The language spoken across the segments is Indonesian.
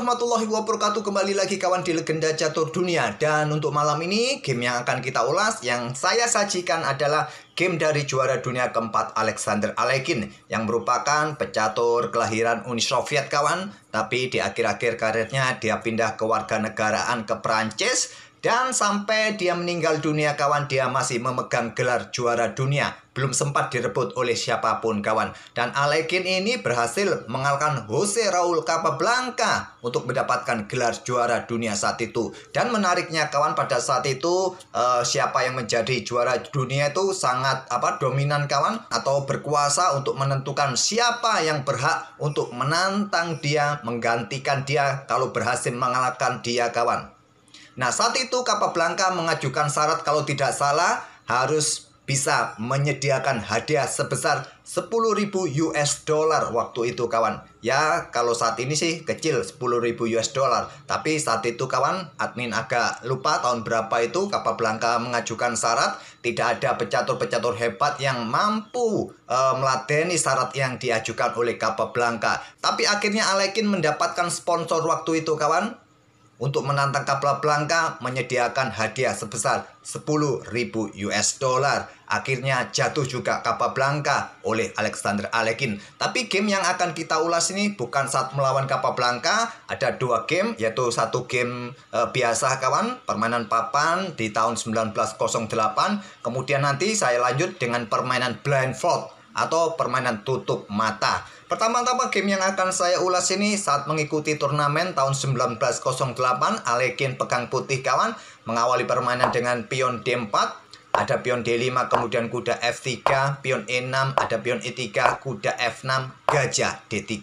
warahmatullahi wabarakatuh. Kembali lagi kawan di Legenda Catur Dunia. Dan untuk malam ini game yang akan kita ulas, yang saya sajikan adalah game dari juara dunia keempat Alexander Alekhine, yang merupakan pecatur kelahiran Uni Soviet kawan. Tapi di akhir-akhir karirnya dia pindah ke warganegaraan ke Prancis. Dan sampai dia meninggal dunia kawan, dia masih memegang gelar juara dunia. Belum sempat direbut oleh siapapun kawan. Dan Alekhine ini berhasil mengalahkan Jose Raul Capablanca untuk mendapatkan gelar juara dunia saat itu. Dan menariknya kawan, pada saat itu siapa yang menjadi juara dunia itu sangat dominan kawan, atau berkuasa untuk menentukan siapa yang berhak untuk menantang dia, menggantikan dia kalau berhasil mengalahkan dia kawan. Nah, saat itu Capablanca mengajukan syarat kalau tidak salah harus bisa menyediakan hadiah sebesar 10.000 US dollar waktu itu kawan. Ya, kalau saat ini sih kecil 10.000 US dollar. Tapi saat itu kawan, admin agak lupa tahun berapa itu Capablanca mengajukan syarat. Tidak ada pecatur-pecatur hebat yang mampu meladeni syarat yang diajukan oleh Capablanca. Tapi akhirnya Alekhine mendapatkan sponsor waktu itu kawan. Untuk menantang Capablanca menyediakan hadiah sebesar 10.000 US dollar. Akhirnya jatuh juga Capablanca oleh Alexander Alekhine. Tapi game yang akan kita ulas ini bukan saat melawan Capablanca. Ada dua game, yaitu satu game biasa kawan, permainan papan di tahun 1908. Kemudian nanti saya lanjut dengan permainan blindfold atau permainan tutup mata. Pertama-tama game yang akan saya ulas ini saat mengikuti turnamen tahun 1908. Alekhine pegang putih kawan, mengawali permainan dengan pion D4, ada pion D5, kemudian kuda F3, pion E6, ada pion E3, kuda F6, gajah D3.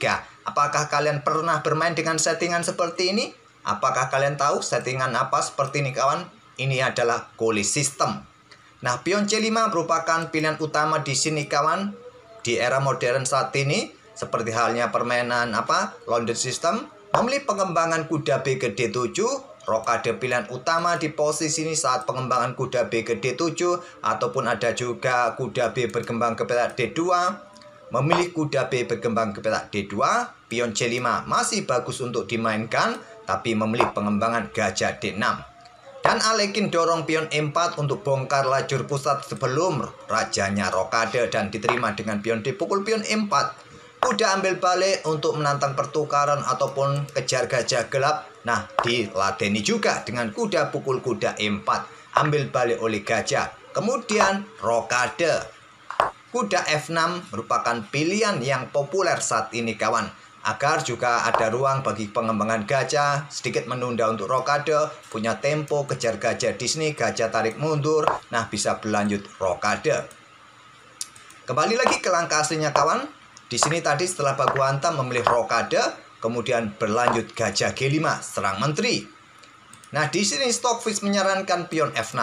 Apakah kalian pernah bermain dengan settingan seperti ini? Apakah kalian tahu settingan apa seperti ini kawan? Ini adalah Gaulish system. Nah, pion C5 merupakan pilihan utama di sini kawan. Di era modern saat ini, seperti halnya permainan London system, memilih pengembangan kuda B ke D7, rokade pilihan utama di posisi ini saat pengembangan kuda B ke D7, ataupun ada juga kuda B berkembang ke petak D2, memilih kuda B berkembang ke petak D2, pion C5 masih bagus untuk dimainkan, tapi memilih pengembangan gajah D6. Dan Alekhine dorong pion E4 untuk bongkar lajur pusat sebelum rajanya rokade dan diterima dengan pion dipukul pion E4. Kuda ambil balik untuk menantang pertukaran ataupun kejar gajah gelap. Nah, diladeni juga dengan kuda pukul kuda E4. Ambil balik oleh gajah. Kemudian rokade. Kuda F6 merupakan pilihan yang populer saat ini kawan. Agar juga ada ruang bagi pengembangan gajah, sedikit menunda untuk rokade, punya tempo, kejar gajah di sini, gajah tarik mundur. Nah, bisa berlanjut rokade. Kembali lagi ke langkah aslinya kawan. Di sini tadi setelah baku hantam memilih rokade, kemudian berlanjut gajah G5, serang menteri. Nah, di sini Stockfish menyarankan pion F6.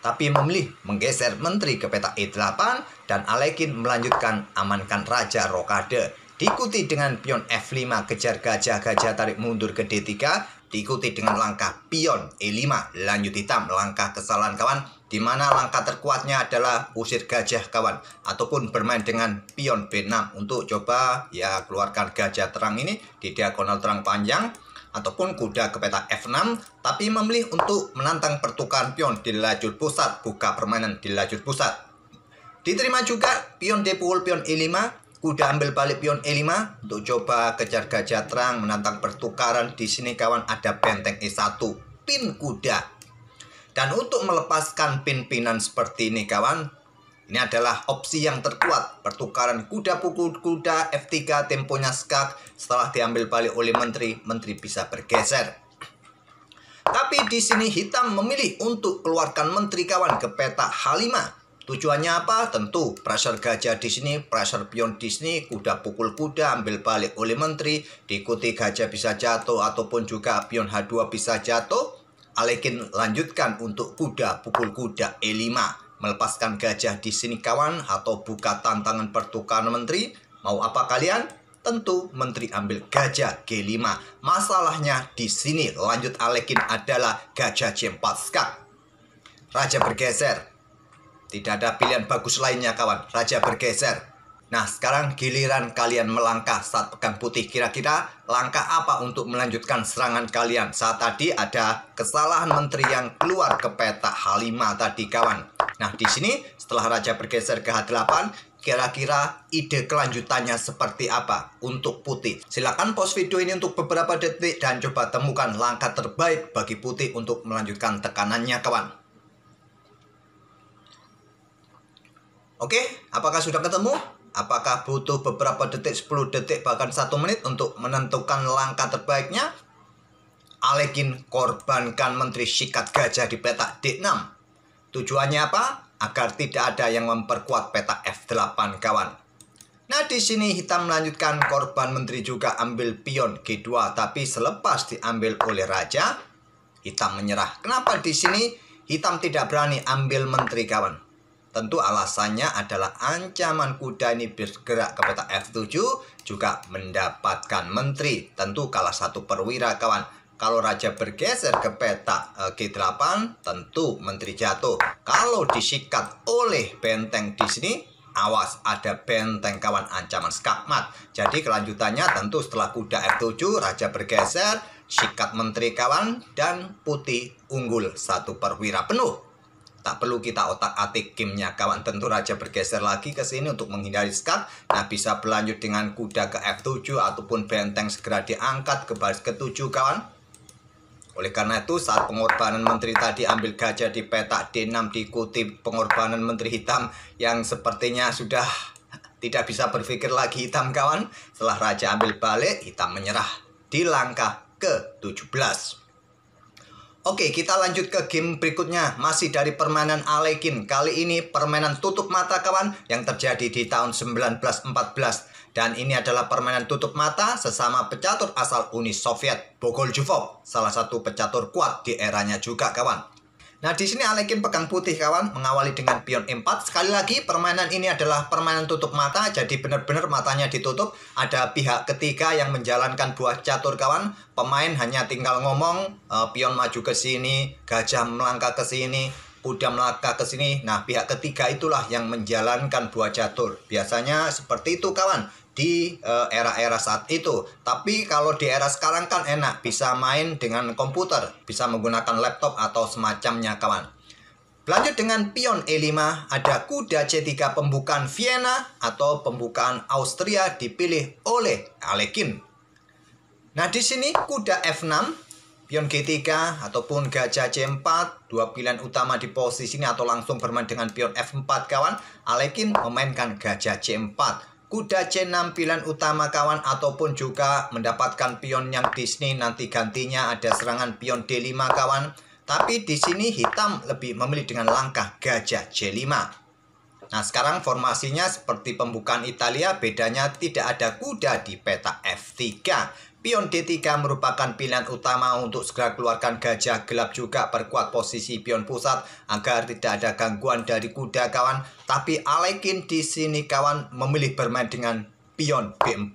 Tapi memilih menggeser menteri ke petak E8 dan Alekhine melanjutkan amankan raja rokade. Diikuti dengan pion F5 kejar gajah tarik mundur ke D3. Diikuti dengan langkah pion E5 lanjut hitam, langkah kesalahan kawan, di mana langkah terkuatnya adalah usir gajah kawan, ataupun bermain dengan pion B6 untuk coba ya keluarkan gajah terang ini di diagonal terang panjang, ataupun kuda ke petak F6, tapi memilih untuk menantang pertukaran pion di lajur pusat, buka permainan di lajur pusat. Diterima juga pion D pukul pion E5. Kuda ambil balik pion E5 untuk coba kejar gajah terang, menantang pertukaran. Di sini kawan ada benteng E1, pin kuda. Dan untuk melepaskan pin-pinan seperti ini kawan, ini adalah opsi yang terkuat. Pertukaran kuda pukul kuda F3, temponya skak. Setelah diambil balik oleh menteri, menteri bisa bergeser. Tapi di sini hitam memilih untuk keluarkan menteri kawan ke petak H5. Tujuannya apa? Tentu pressure gajah di sini, pressure pion di sini, kuda pukul kuda ambil balik oleh menteri, diikuti gajah bisa jatuh ataupun juga pion H2 bisa jatuh. Alekhine lanjutkan untuk kuda pukul kuda E5, melepaskan gajah di sini kawan, atau buka tantangan pertukaran menteri. Mau apa kalian? Tentu menteri ambil gajah G5. Masalahnya di sini lanjut Alekhine adalah gajah C4 skak. Raja bergeser. Tidak ada pilihan bagus lainnya kawan. Raja bergeser. Nah, sekarang giliran kalian melangkah saat pegang putih. Kira-kira langkah apa untuk melanjutkan serangan kalian? Saat tadi ada kesalahan menteri yang keluar ke peta H5 tadi, kawan. Nah, di sini setelah raja bergeser ke H8, kira-kira ide kelanjutannya seperti apa untuk putih? Silakan pause video ini untuk beberapa detik dan coba temukan langkah terbaik bagi putih untuk melanjutkan tekanannya, kawan. Oke, apakah sudah ketemu? Apakah butuh beberapa detik, 10 detik, bahkan 1 menit untuk menentukan langkah terbaiknya? Alekin korbankan menteri sikat gajah di peta D6. Tujuannya apa? Agar tidak ada yang memperkuat peta F8, kawan. Nah, di sini hitam melanjutkan korban menteri juga ambil pion G2, tapi selepas diambil oleh raja, hitam menyerah. Kenapa di sini hitam tidak berani ambil menteri, kawan? Tentu alasannya adalah ancaman kuda ini bergerak ke peta F7 juga mendapatkan menteri. Tentu kalah satu perwira, kawan. Kalau raja bergeser ke peta G8, tentu menteri jatuh. Kalau disikat oleh benteng di sini, awas ada benteng, kawan, ancaman skakmat. Jadi kelanjutannya tentu setelah kuda F7, raja bergeser, sikat menteri, kawan, dan putih unggul satu perwira penuh. Tak perlu kita otak-atik gamenya, kawan. Tentu raja bergeser lagi ke sini untuk menghindari skak. Nah, bisa berlanjut dengan kuda ke F7 ataupun benteng segera diangkat ke baris ke-7, kawan. Oleh karena itu, saat pengorbanan menteri tadi ambil gajah di peta D6 diikuti pengorbanan menteri hitam yang sepertinya sudah tidak bisa berpikir lagi hitam, kawan. Setelah raja ambil balik, hitam menyerah di langkah ke-17. Oke, kita lanjut ke game berikutnya. Masih dari permainan Alekin. Kali ini permainan tutup mata, kawan, yang terjadi di tahun 1914. Dan ini adalah permainan tutup mata sesama pecatur asal Uni Soviet, Bogoljubov, salah satu pecatur kuat di eranya juga, kawan. Nah, di sini Alekin pegang putih, kawan, mengawali dengan pion E4. Sekali lagi, permainan ini adalah permainan tutup mata, jadi benar-benar matanya ditutup. Ada pihak ketiga yang menjalankan buah catur, kawan. Pemain hanya tinggal ngomong, pion maju ke sini, gajah melangkah ke sini, kuda melangkah ke sini. Nah, pihak ketiga itulah yang menjalankan buah catur. Biasanya seperti itu, kawan, di era-era saat itu. Tapi kalau di era sekarang kan enak, bisa main dengan komputer, bisa menggunakan laptop atau semacamnya, kawan. Lanjut dengan pion E5, ada kuda C3 pembukaan Vienna atau pembukaan Austria dipilih oleh Alekin. Nah, di sini kuda F6, pion G3 ataupun gajah C4, dua pilihan utama di posisi ini, atau langsung bermain dengan pion F4, kawan. Alekin memainkan gajah C4. Kuda C6 pilihan utama, kawan, ataupun juga mendapatkan pion yang di sini nanti gantinya ada serangan pion D5, kawan. Tapi di sini hitam lebih memilih dengan langkah gajah C5. Nah, sekarang formasinya seperti pembukaan Italia, bedanya tidak ada kuda di peta F3. Pion D3 merupakan pilihan utama untuk segera keluarkan gajah gelap, juga perkuat posisi pion pusat agar tidak ada gangguan dari kuda, kawan. Tapi Alekin di sini, kawan, memilih bermain dengan pion B4.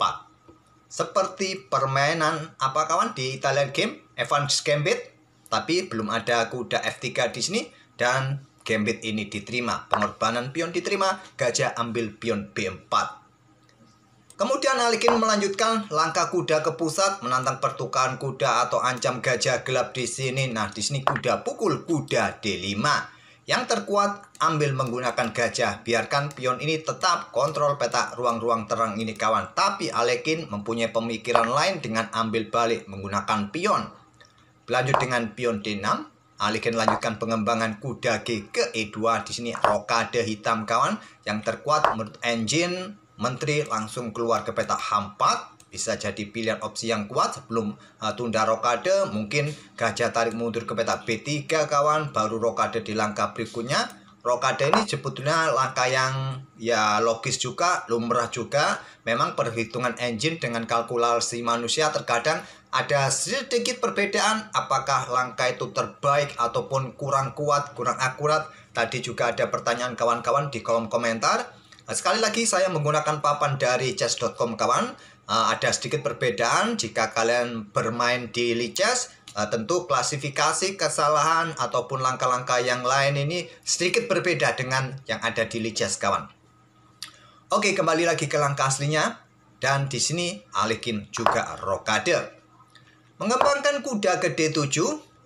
Seperti permainan apa, kawan, di Italian game Evans Gambit, tapi belum ada kuda F3 di sini dan gambit ini diterima. Pengorbanan pion diterima, gajah ambil pion B4. Kemudian Alekin melanjutkan langkah kuda ke pusat, menantang pertukaran kuda atau ancam gajah gelap di sini. Nah, di sini kuda pukul kuda D5. Yang terkuat ambil menggunakan gajah. Biarkan pion ini tetap kontrol peta ruang-ruang terang ini, kawan. Tapi Alekin mempunyai pemikiran lain dengan ambil balik menggunakan pion. Lanjut dengan pion D6. Alekin lanjutkan pengembangan kuda G ke E2. Di sini rokade hitam, kawan. Yang terkuat menurut engine, menteri langsung keluar ke peta H4, bisa jadi pilihan opsi yang kuat sebelum tunda rokade. Mungkin gajah tarik mundur ke peta B3, kawan, baru rokade di langkah berikutnya. Rokade ini sebetulnya langkah yang ya logis juga, lumrah juga. Memang perhitungan engine dengan kalkulasi manusia terkadang ada sedikit perbedaan, apakah langkah itu terbaik ataupun kurang kuat, kurang akurat. Tadi juga ada pertanyaan kawan-kawan di kolom komentar. Sekali lagi saya menggunakan papan dari chess.com, kawan. Ada sedikit perbedaan jika kalian bermain di Lichess. Tentu klasifikasi kesalahan ataupun langkah-langkah yang lain ini sedikit berbeda dengan yang ada di Lichess, kawan. Oke, kembali lagi ke langkah aslinya. Dan di sini Alekin juga rokade. Mengembangkan kuda ke D7.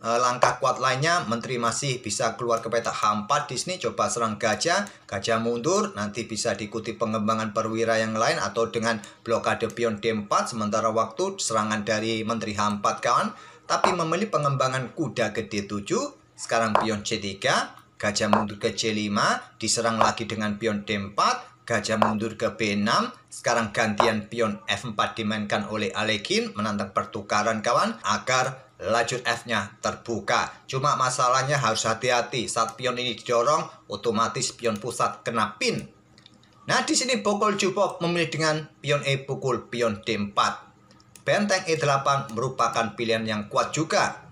Langkah kuat lainnya, Menteri masih bisa keluar ke peta H4. Di sini coba serang gajah. Gajah mundur, nanti bisa diikuti pengembangan perwira yang lain atau dengan blokade pion D4. Sementara waktu serangan dari Menteri H4 kawan. Tapi memilih pengembangan kuda ke D7. Sekarang pion C3. Gajah mundur ke C5. Diserang lagi dengan pion D4. Gajah mundur ke B6. Sekarang gantian pion F4 dimainkan oleh Alekin. Menantang pertukaran kawan agar lajur F-nya terbuka. Cuma masalahnya harus hati-hati. Saat pion ini didorong, otomatis pion pusat kena pin. Nah, di sini Bokol Jubov memilih dengan pion E pukul pion D4. Benteng E8 merupakan pilihan yang kuat juga.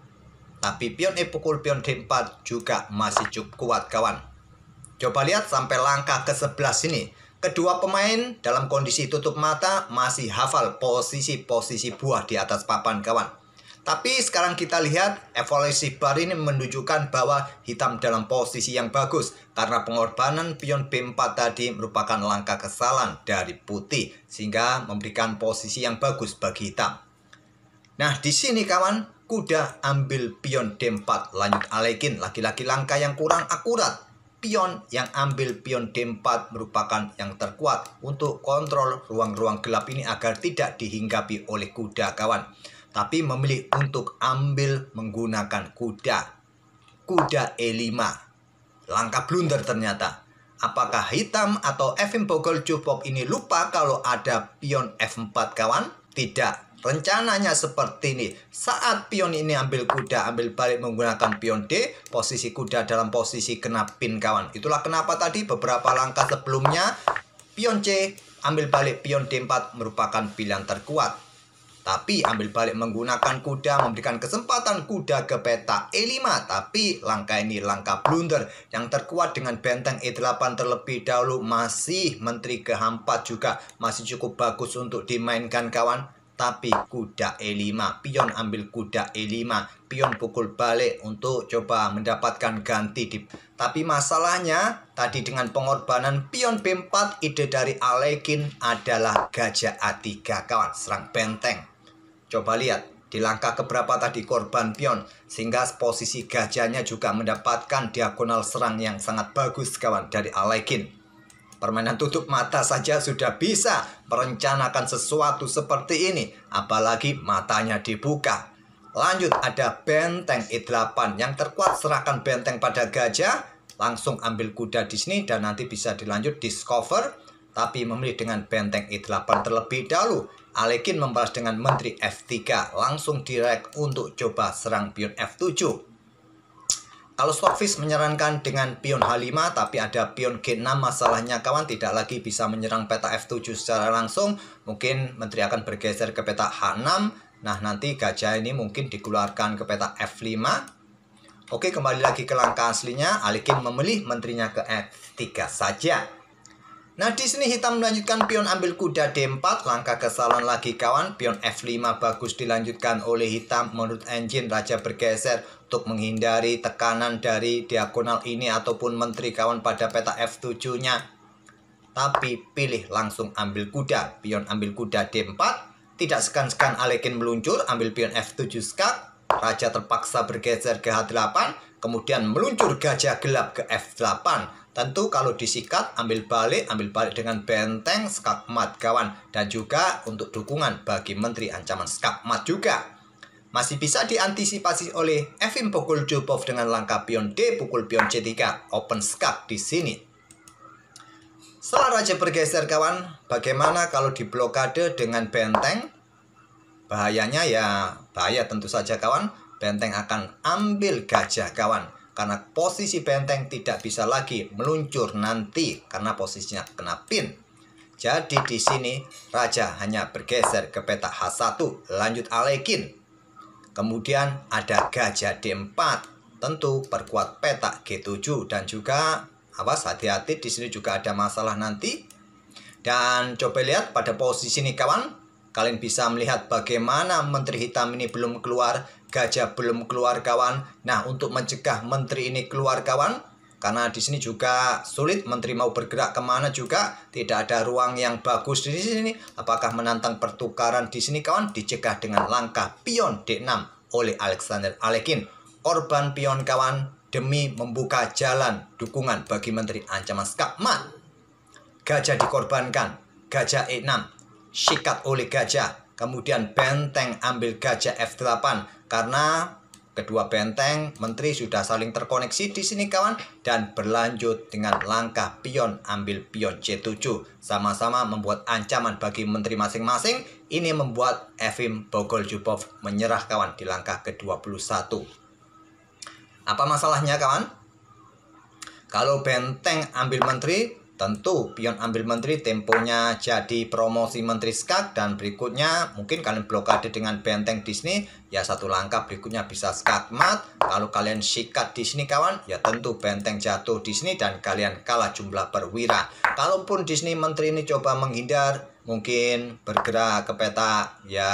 Tapi pion E pukul pion D4 juga masih cukup kuat kawan. Coba lihat sampai langkah ke-11 ini. Kedua pemain dalam kondisi tutup mata masih hafal posisi-posisi buah di atas papan kawan. Tapi sekarang kita lihat evaluasi bar ini menunjukkan bahwa hitam dalam posisi yang bagus. Karena pengorbanan pion B4 tadi merupakan langkah kesalahan dari putih. Sehingga memberikan posisi yang bagus bagi hitam. Nah di sini kawan, kuda ambil pion D4 lanjut Alekin. Lagi-lagi langkah yang kurang akurat. Pion yang ambil pion D4 merupakan yang terkuat untuk kontrol ruang-ruang gelap ini agar tidak dihinggapi oleh kuda kawan. Tapi memilih untuk ambil menggunakan kuda. Kuda E5. Langkah blunder ternyata. Apakah hitam atau Efim Bokol Jubov ini lupa kalau ada pion F4 kawan? Tidak. Rencananya seperti ini. Saat pion ini ambil kuda, ambil balik menggunakan pion D, posisi kuda dalam posisi kena pin kawan. Itulah kenapa tadi beberapa langkah sebelumnya pion C ambil balik pion D4 merupakan pilihan terkuat. Tapi ambil balik menggunakan kuda memberikan kesempatan kuda ke peta E5. Tapi langkah ini langkah blunder. Yang terkuat dengan benteng E8 terlebih dahulu. Masih Menteri ke H4 juga masih cukup bagus untuk dimainkan kawan. Tapi kuda E5, pion ambil kuda E5, pion pukul balik untuk coba mendapatkan ganti. Tapi masalahnya tadi dengan pengorbanan pion B4, ide dari Alekin adalah gajah A3 kawan, serang benteng. Coba lihat di langkah keberapa tadi korban pion, sehingga posisi gajahnya juga mendapatkan diagonal serang yang sangat bagus kawan dari Alekin. Permainan tutup mata saja sudah bisa merencanakan sesuatu seperti ini. Apalagi matanya dibuka. Lanjut ada benteng E8. Yang terkuat serahkan benteng pada gajah. Langsung ambil kuda di sini dan nanti bisa dilanjut discover. Tapi memilih dengan benteng E8 terlebih dahulu. Alekin membalas dengan Menteri F3. Langsung direct untuk coba serang pion F7. Kalau Stockfish menyarankan dengan pion H5 tapi ada pion G6, masalahnya kawan tidak lagi bisa menyerang peta F7 secara langsung. Mungkin Menteri akan bergeser ke peta H6. Nah nanti gajah ini mungkin dikeluarkan ke peta F5. Oke, kembali lagi ke langkah aslinya. Alekin memilih menterinya ke F3 saja. Nah di sini hitam melanjutkan pion ambil kuda D4. Langkah kesalahan lagi kawan. Pion F5 bagus dilanjutkan oleh hitam. Menurut engine raja bergeser untuk menghindari tekanan dari diagonal ini ataupun menteri kawan pada peta F7 nya. Tapi pilih langsung ambil kuda. Pion ambil kuda D4. Tidak segan-segan Alekin meluncur ambil pion F7 skak. Raja terpaksa bergeser ke H8. Kemudian meluncur gajah gelap ke F8. Tentu kalau disikat ambil balik dengan benteng skakmat kawan. Dan juga untuk dukungan bagi menteri ancaman skakmat juga. Masih bisa diantisipasi oleh Efim Bokol Jubov dengan langkah pion D pukul pion C3. Open skak di sini. Setelah raja bergeser kawan. Bagaimana kalau diblokade dengan benteng? Bahayanya ya bahaya tentu saja kawan. Benteng akan ambil gajah kawan. Karena posisi benteng tidak bisa lagi meluncur nanti karena posisinya kena pin. Jadi di sini raja hanya bergeser ke peta H1. Lanjut Alekin. Kemudian ada gajah D4. Tentu perkuat peta G7 dan juga awas hati-hati di sini juga ada masalah nanti. Dan coba lihat pada posisi ini kawan. Kalian bisa melihat bagaimana menteri hitam ini belum keluar. Gajah belum keluar kawan. Nah untuk mencegah menteri ini keluar kawan. karena di sini juga sulit, menteri mau bergerak kemana juga tidak ada ruang yang bagus di sini. Apakah menantang pertukaran di sini kawan? Dicegah dengan langkah pion D6 oleh Alexander Alekhine. Korban pion kawan demi membuka jalan dukungan bagi menteri, ancaman skakmat. Gajah dikorbankan, gajah E6, sikat oleh gajah. Kemudian benteng ambil gajah F8 karena kedua benteng menteri sudah saling terkoneksi di sini kawan, dan berlanjut dengan langkah pion ambil pion C7. Sama-sama membuat ancaman bagi menteri masing-masing. Ini membuat Efim Bogoljubov menyerah kawan di langkah ke-21. Apa masalahnya kawan? Kalau benteng ambil menteri, tentu pion ambil menteri temponya jadi promosi menteri skak, dan berikutnya mungkin kalian blokade dengan benteng di sini, ya satu langkah berikutnya bisa skak mat. Kalau kalian sikat di sini kawan, ya tentu benteng jatuh di sini dan kalian kalah jumlah perwira. Kalaupun di sini menteri ini coba menghindar, mungkin bergerak ke peta, ya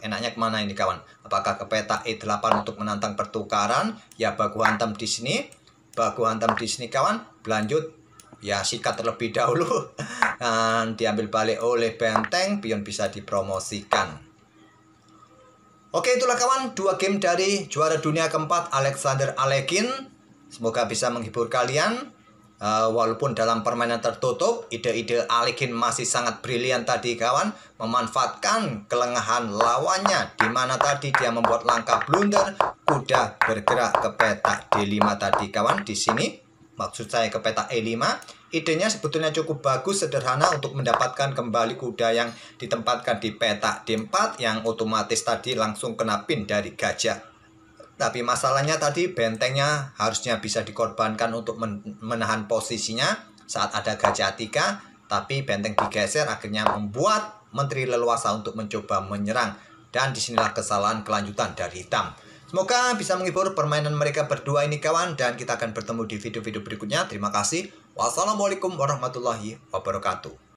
enaknya kemana ini kawan? Apakah ke peta E8 untuk menantang pertukaran? Ya baku hantam di sini, baku hantam di sini kawan, berlanjut. Ya sikat terlebih dahulu dan diambil balik oleh benteng, pion bisa dipromosikan. Oke, itulah kawan 2 game dari juara dunia keempat Alexander Alekhine. Semoga bisa menghibur kalian. Walaupun dalam permainan tertutup, ide-ide Alekhine masih sangat brilian tadi kawan, memanfaatkan kelengahan lawannya, di mana tadi dia membuat langkah blunder, kuda bergerak ke peta D5 tadi kawan. Di sini maksud saya ke peta E5. Idenya sebetulnya cukup bagus, sederhana untuk mendapatkan kembali kuda yang ditempatkan di peta D4 yang otomatis tadi langsung kena pin dari gajah. Tapi masalahnya tadi bentengnya harusnya bisa dikorbankan untuk menahan posisinya saat ada gajah 3, tapi benteng digeser akhirnya membuat menteri leluasa untuk mencoba menyerang, dan disinilah kesalahan kelanjutan dari hitam. Semoga bisa menghibur permainan mereka berdua ini kawan, dan kita akan bertemu di video-video berikutnya. Terima kasih. Wassalamualaikum warahmatullahi wabarakatuh.